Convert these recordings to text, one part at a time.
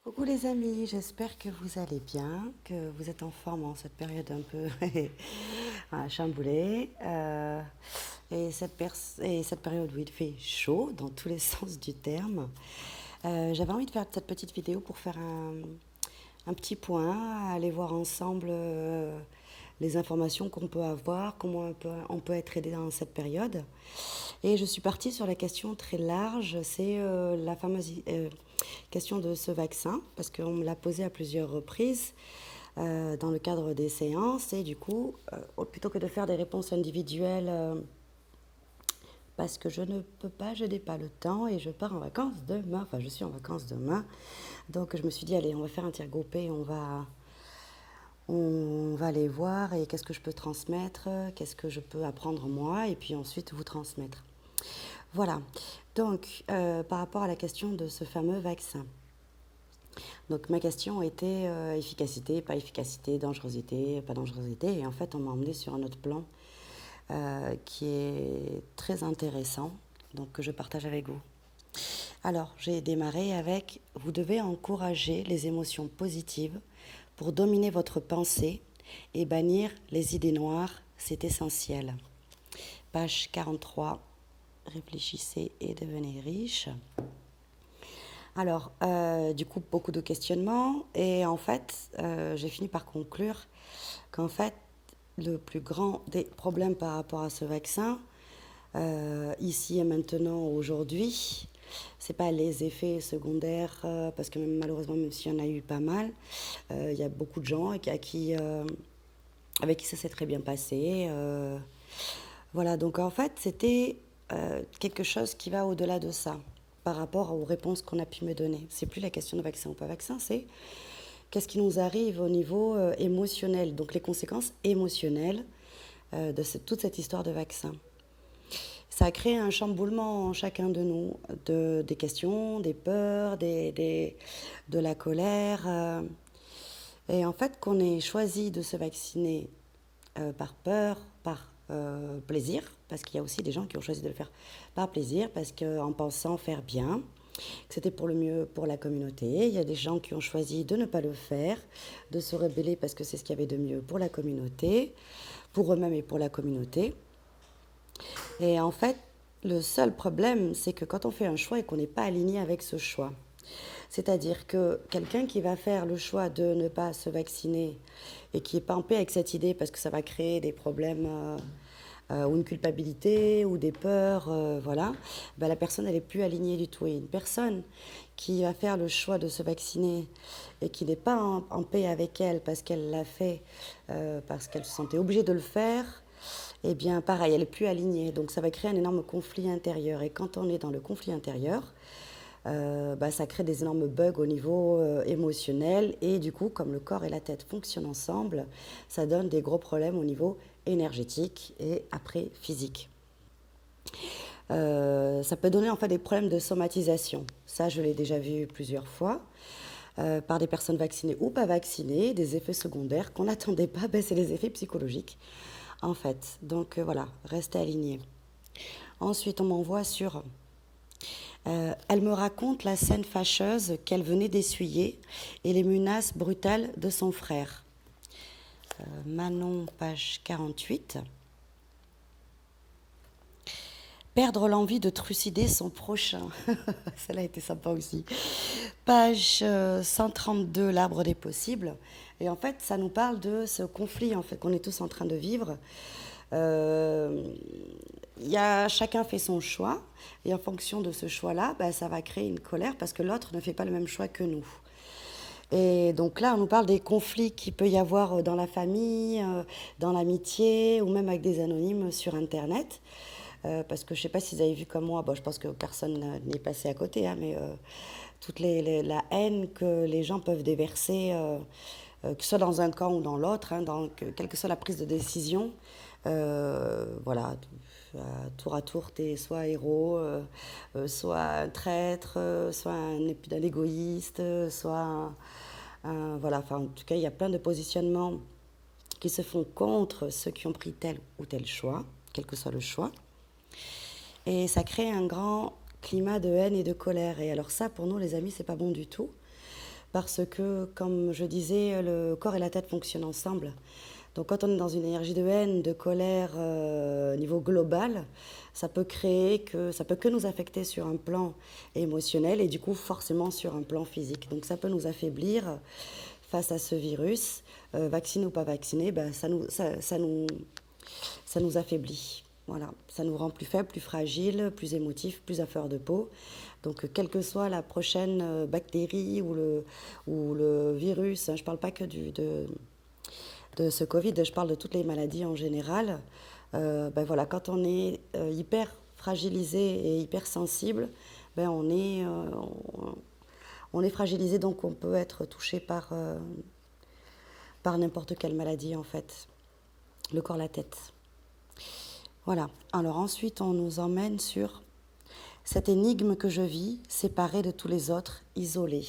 Coucou les amis, j'espère que vous allez bien, que vous êtes en forme en cette période un peu chamboulée. Et cette période où il fait chaud dans tous les sens du terme. J'avais envie de faire cette petite vidéo pour faire un petit point, aller voir ensemble les informations qu'on peut avoir, comment on peut être aidé dans cette période. Et je suis partie sur la question très large, c'est la fameuse question de ce vaccin, parce qu'on me l'a posé à plusieurs reprises dans le cadre des séances, et du coup, plutôt que de faire des réponses individuelles, parce que je ne peux pas, je n'ai pas le temps, et je pars en vacances demain, enfin je suis en vacances demain, donc je me suis dit, allez, on va faire un tir groupé, on va aller voir, et qu'est-ce que je peux transmettre, qu'est-ce que je peux apprendre moi, et puis ensuite vous transmettre. Voilà, donc par rapport à la question de ce fameux vaccin. Donc ma question était efficacité, pas efficacité, dangerosité, pas dangerosité. Et en fait, on m'a emmené sur un autre plan qui est très intéressant, donc que je partage avec vous. Alors, j'ai démarré avec vous devez encourager les émotions positives pour dominer votre pensée et bannir les idées noires, c'est essentiel. Page 43, réfléchissez et devenez riche. Alors, du coup, beaucoup de questionnements. Et en fait, j'ai fini par conclure qu'en fait, le plus grand des problèmes par rapport à ce vaccin, ici et maintenant, aujourd'hui, c'est pas les effets secondaires, parce que malheureusement, même s'il y en a eu pas mal, il y a beaucoup de gens avec qui ça s'est très bien passé. Voilà, donc en fait, c'était quelque chose qui va au-delà de ça par rapport aux réponses qu'on a pu me donner. C'est plus la question de vaccin ou pas vaccin, c'est qu'est-ce qui nous arrive au niveau émotionnel, donc les conséquences émotionnelles toute cette histoire de vaccin. Ça a créé un chamboulement en chacun de nous, des questions, des peurs, de la colère. Et en fait, qu'on ait choisi de se vacciner par peur, par plaisir, parce qu'il y a aussi des gens qui ont choisi de le faire par plaisir, parce qu'en pensant faire bien, que c'était pour le mieux pour la communauté. Il y a des gens qui ont choisi de ne pas le faire, de se rebeller parce que c'est ce qu'il y avait de mieux pour la communauté, pour eux-mêmes et pour la communauté. Et en fait, le seul problème, c'est que quand on fait un choix et qu'on n'est pas aligné avec ce choix, c'est-à-dire que quelqu'un qui va faire le choix de ne pas se vacciner et qui n'est pas en paix avec cette idée parce que ça va créer des problèmes ou une culpabilité ou des peurs, voilà, ben la personne elle est plus alignée du tout. Et une personne qui va faire le choix de se vacciner et qui n'est pas en paix avec elle parce qu'elle l'a fait, parce qu'elle se sentait obligée de le faire, eh bien pareil, elle est plus alignée. Donc ça va créer un énorme conflit intérieur. Et quand on est dans le conflit intérieur, bah, ça crée des énormes bugs au niveau émotionnel et du coup, comme le corps et la tête fonctionnent ensemble, ça donne des gros problèmes au niveau énergétique et après physique. Ça peut donner en fait des problèmes de somatisation. Ça, je l'ai déjà vu plusieurs fois. Par des personnes vaccinées ou pas vaccinées, des effets secondaires qu'on n'attendait pas, ben, c'est les effets psychologiques en fait. Donc voilà, restez alignés. Ensuite, on m'envoie sur elle me raconte la scène fâcheuse qu'elle venait d'essuyer et les menaces brutales de son frère. Manon, page 48. Perdre l'envie de trucider son prochain. Celle-là a été sympa aussi. Page 132, l'arbre des possibles. Et en fait, ça nous parle de ce conflit en fait, qu'on est tous en train de vivre. Chacun fait son choix. Et en fonction de ce choix-là, bah, ça va créer une colère parce que l'autre ne fait pas le même choix que nous. Et donc là, on nous parle des conflits qu'il peut y avoir dans la famille, dans l'amitié ou même avec des anonymes sur Internet. Parce que je ne sais pas si vous avez vu comme moi, bon, je pense que personne n'est passé à côté, hein, mais la haine que les gens peuvent déverser, que ce soit dans un camp ou dans l'autre, hein, quelle que soit la prise de décision, voilà, tour à tour, tu es soit héros, soit un traître, soit un égoïste, soit voilà, enfin, en tout cas, il y a plein de positionnements qui se font contre ceux qui ont pris tel ou tel choix, quel que soit le choix. Et ça crée un grand climat de haine et de colère. Et alors ça, pour nous, les amis, c'est pas bon du tout. parce que, comme je disais, le corps et la tête fonctionnent ensemble. Donc quand on est dans une énergie de haine, de colère au niveau global, ça peut que nous affecter sur un plan émotionnel et du coup forcément sur un plan physique. Donc ça peut nous affaiblir face à ce virus, vacciné ou pas vacciné, ben, ça nous affaiblit. Voilà, ça nous rend plus faibles, plus fragiles, plus émotifs, plus à fleur de peau. Donc, quelle que soit la prochaine bactérie ou le virus, hein, je ne parle pas que de ce Covid, je parle de toutes les maladies en général. Ben voilà, quand on est hyper fragilisé et hyper sensible, ben on est fragilisé, donc on peut être touché par n'importe quelle maladie en fait, le corps, la tête. Voilà, alors ensuite on nous emmène sur cette énigme que je vis, séparée de tous les autres, isolée.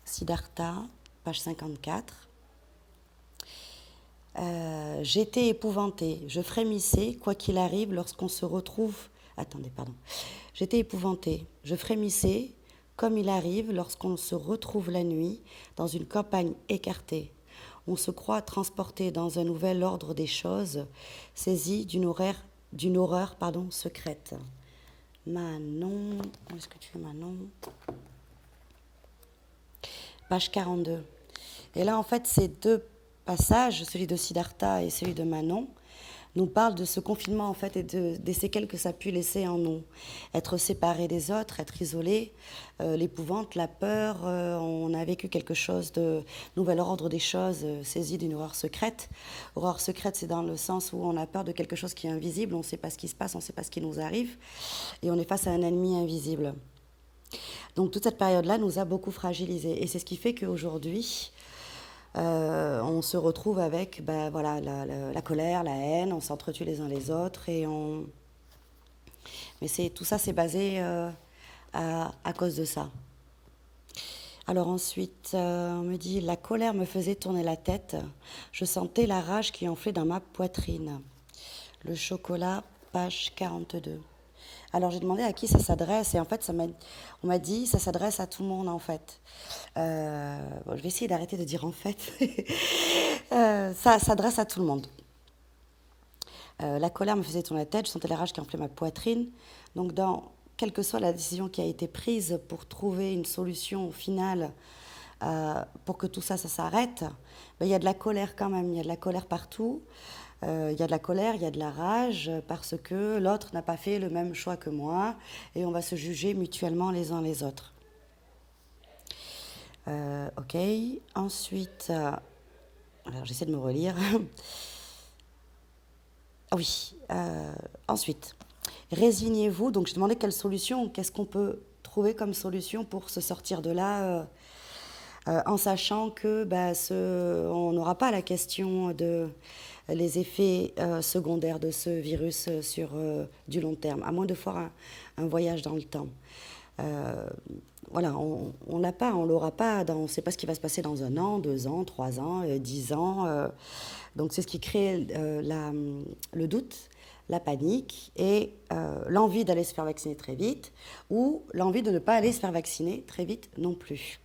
Siddhartha, page 54. J'étais épouvantée, je frémissais, quoi qu'il arrive, lorsqu'on se retrouve... Attendez, pardon. J'étais épouvantée, je frémissais, comme il arrive lorsqu'on se retrouve la nuit dans une campagne écartée. On se croit transporté dans un nouvel ordre des choses, saisi d'une horreur secrète. Manon, où est-ce que tu es Manon? Page 42. Et là, en fait, ces deux passages, celui de Siddhartha et celui de Manon, nous parlent de ce confinement, en fait, et des séquelles que ça a pu laisser en nous. Être séparé des autres, être isolé, l'épouvante, la peur, on a vécu quelque chose de nouvel ordre des choses, saisi d'une horreur secrète. Horreur secrète, c'est dans le sens où on a peur de quelque chose qui est invisible, on ne sait pas ce qui se passe, on ne sait pas ce qui nous arrive, et on est face à un ennemi invisible. Donc toute cette période-là nous a beaucoup fragilisés, et c'est ce qui fait qu'aujourd'hui, on se retrouve avec ben, voilà, la colère, la haine, on s'entretue les uns les autres. Mais tout ça, c'est basé à cause de ça. Alors ensuite, on me dit, la colère me faisait tourner la tête. Je sentais la rage qui enflait dans ma poitrine. Le chocolat, page 42. Alors j'ai demandé à qui ça s'adresse et en fait on m'a dit ça s'adresse à tout le monde en fait. Bon, je vais essayer d'arrêter de dire en fait. Ça s'adresse à tout le monde. La colère me faisait tourner la tête, je sentais la rage qui enflait ma poitrine. Donc quelle que soit la décision qui a été prise pour trouver une solution finale pour que tout ça s'arrête, ben, il y a de la colère quand même, il y a de la colère partout. Il y a de la colère, il y a de la rage parce que l'autre n'a pas fait le même choix que moi et on va se juger mutuellement les uns les autres. Ok, ensuite, alors j'essaie de me relire. Ah oui, ensuite, résignez-vous. Donc je demandais quelle solution, qu'est-ce qu'on peut trouver comme solution pour se sortir de là en sachant que on n'aura pas la question de les effets secondaires de ce virus sur du long terme, à moins de faire un voyage dans le temps. Voilà, on l'a pas, on l'aura pas, on ne sait pas ce qui va se passer dans 1 an, 2 ans, 3 ans, 10 ans. Donc c'est ce qui crée le doute, la panique et l'envie d'aller se faire vacciner très vite ou l'envie de ne pas aller se faire vacciner très vite non plus.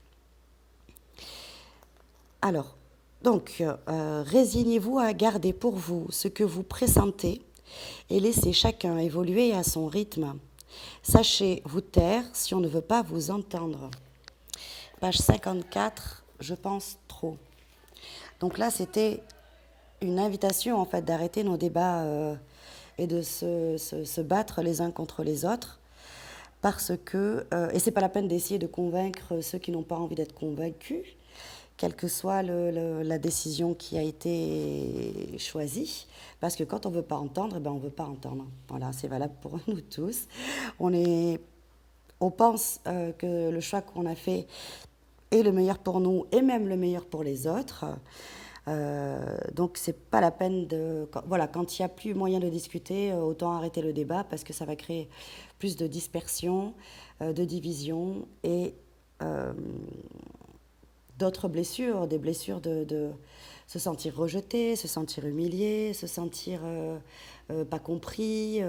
Alors, donc, résignez-vous à garder pour vous ce que vous pressentez et laissez chacun évoluer à son rythme. Sachez vous taire si on ne veut pas vous entendre. Page 54, je pense trop. Donc là, c'était une invitation en fait d'arrêter nos débats et de se battre les uns contre les autres. Parce que, et c'est pas la peine d'essayer de convaincre ceux qui n'ont pas envie d'être convaincus, quelle que soit la décision qui a été choisie, parce que quand on ne veut pas entendre, on ne veut pas entendre. Voilà, c'est valable pour nous tous. On pense que le choix qu'on a fait est le meilleur pour nous et même le meilleur pour les autres. Donc c'est pas la peine quand il n'y a plus moyen de discuter, autant arrêter le débat parce que ça va créer plus de dispersion, de division et d'autres blessures, des blessures de se sentir rejeté, se sentir humilié, se sentir pas compris,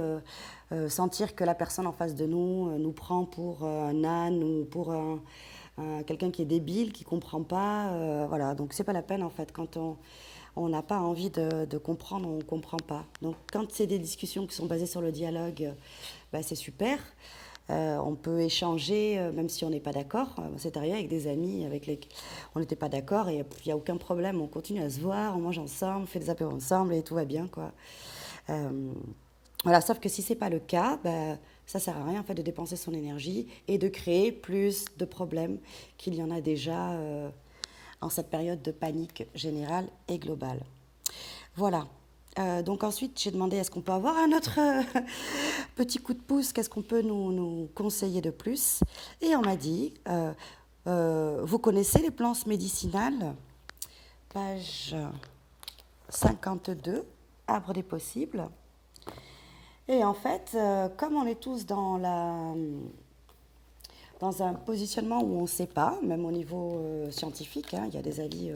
sentir que la personne en face de nous nous prend pour un âne ou pour quelqu'un qui est débile, qui ne comprend pas. Voilà, donc c'est pas la peine en fait. Quand on n'a pas envie de comprendre, on ne comprend pas. Donc quand c'est des discussions qui sont basées sur le dialogue, c'est super. On peut échanger, même si on n'est pas d'accord. C'est arrivé avec des amis avec lesquels on n'était pas d'accord et il n'y a aucun problème. On continue à se voir, on mange ensemble, on fait des apéros ensemble et tout va bien, quoi. Euh, voilà, sauf que si c'est pas le cas, ça sert à rien en fait de dépenser son énergie et de créer plus de problèmes qu'il y en a déjà en cette période de panique générale et globale. Voilà. Donc ensuite, j'ai demandé est-ce qu'on peut avoir un autre petit coup de pouce, qu'est-ce qu'on peut nous conseiller de plus. Et on m'a dit, vous connaissez les plantes médicinales, page 52, arbre des possibles. Et en fait, comme on est tous dans un positionnement où on ne sait pas, même au niveau scientifique, hein, il y a des avis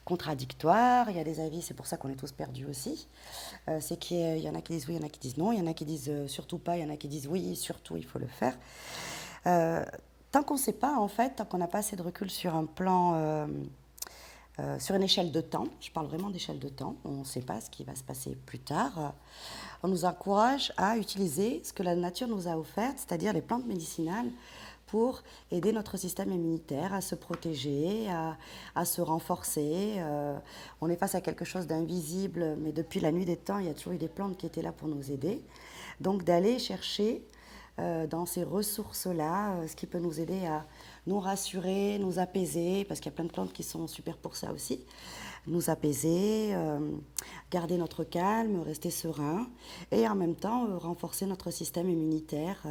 contradictoires, il y a des avis, c'est pour ça qu'on est tous perdus aussi. C'est qu'il y en a qui disent oui, il y en a qui disent non, il y en a qui disent surtout pas, il y en a qui disent oui, surtout il faut le faire. Tant qu'on ne sait pas, en fait, tant qu'on n'a pas assez de recul sur un plan, sur une échelle de temps, je parle vraiment d'échelle de temps, on ne sait pas ce qui va se passer plus tard, on nous encourage à utiliser ce que la nature nous a offert, c'est-à-dire les plantes médicinales, pour aider notre système immunitaire à se protéger, à se renforcer. On est face à quelque chose d'invisible, mais depuis la nuit des temps, il y a toujours eu des plantes qui étaient là pour nous aider. Donc d'aller chercher dans ces ressources-là ce qui peut nous aider à nous rassurer, nous apaiser, parce qu'il y a plein de plantes qui sont super pour ça aussi, nous apaiser, garder notre calme, rester serein, et en même temps renforcer notre système immunitaire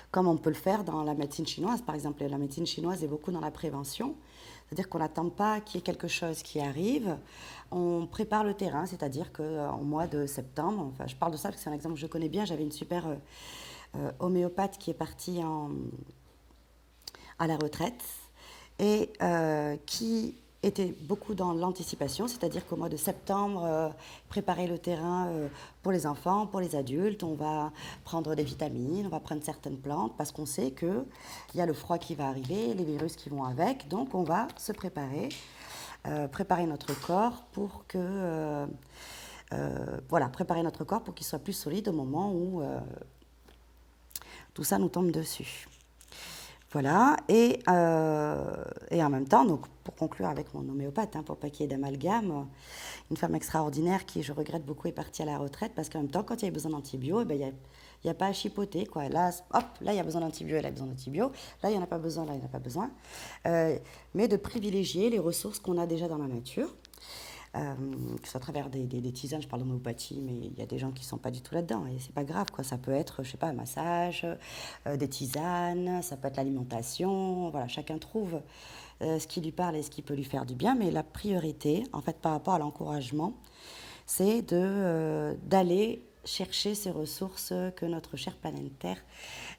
comme on peut le faire dans la médecine chinoise. Par exemple, la médecine chinoise est beaucoup dans la prévention, c'est-à-dire qu'on n'attend pas qu'il y ait quelque chose qui arrive, on prépare le terrain, c'est-à-dire qu'en mois de septembre, enfin je parle de ça parce que c'est un exemple que je connais bien, j'avais une super homéopathe qui est partie à la retraite et qui était beaucoup dans l'anticipation, c'est-à-dire qu'au mois de septembre, préparer le terrain pour les enfants, pour les adultes, on va prendre des vitamines, on va prendre certaines plantes parce qu'on sait qu'il y a le froid qui va arriver, les virus qui vont avec, donc on va se préparer, préparer notre corps pour que préparer notre corps pour qu'il soit plus solide au moment où tout ça nous tombe dessus. Voilà, et en même temps, donc, pour conclure avec mon homéopathe, hein, pour pas qu'il y ait d'amalgame, une femme extraordinaire qui, je regrette beaucoup, est partie à la retraite parce qu'en même temps, quand il y avait besoin d'antibio, il n'y a pas à chipoter, quoi. Là, hop, là, il y a besoin d'antibio, elle a besoin d'antibio. Là, il n'y en a pas besoin, là, il n'y en a pas besoin. Mais de privilégier les ressources qu'on a déjà dans la nature. Que ce soit à travers des tisanes, je parle d'homéopathie, mais il y a des gens qui ne sont pas du tout là-dedans, et c'est pas grave, quoi. Ça peut être, je sais pas, un massage, des tisanes, ça peut être l'alimentation, voilà, chacun trouve ce qui lui parle et ce qui peut lui faire du bien, mais la priorité, en fait, par rapport à l'encouragement, c'est d'aller chercher ces ressources que notre chère planète Terre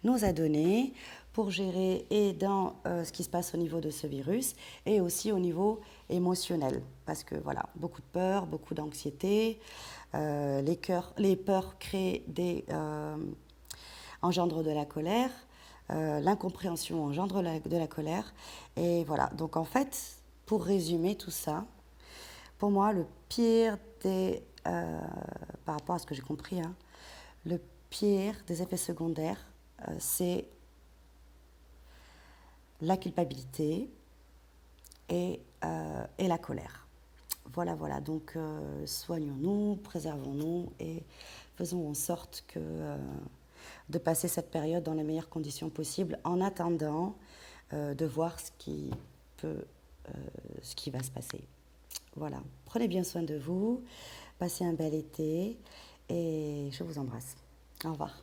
nous a données pour gérer et dans ce qui se passe au niveau de ce virus et aussi au niveau émotionnel. Parce que voilà, beaucoup de peur, beaucoup d'anxiété, les peurs créent engendrent de la colère, l'incompréhension engendre de la colère. Et voilà, donc en fait, pour résumer tout ça, pour moi, le pire par rapport à ce que j'ai compris, hein, le pire des effets secondaires, c'est la culpabilité et la colère. Voilà, voilà. Donc, soignons-nous, préservons-nous et faisons en sorte de passer cette période dans les meilleures conditions possibles en attendant de voir ce qui va se passer. Voilà. Prenez bien soin de vous, passez un bel été et je vous embrasse. Au revoir.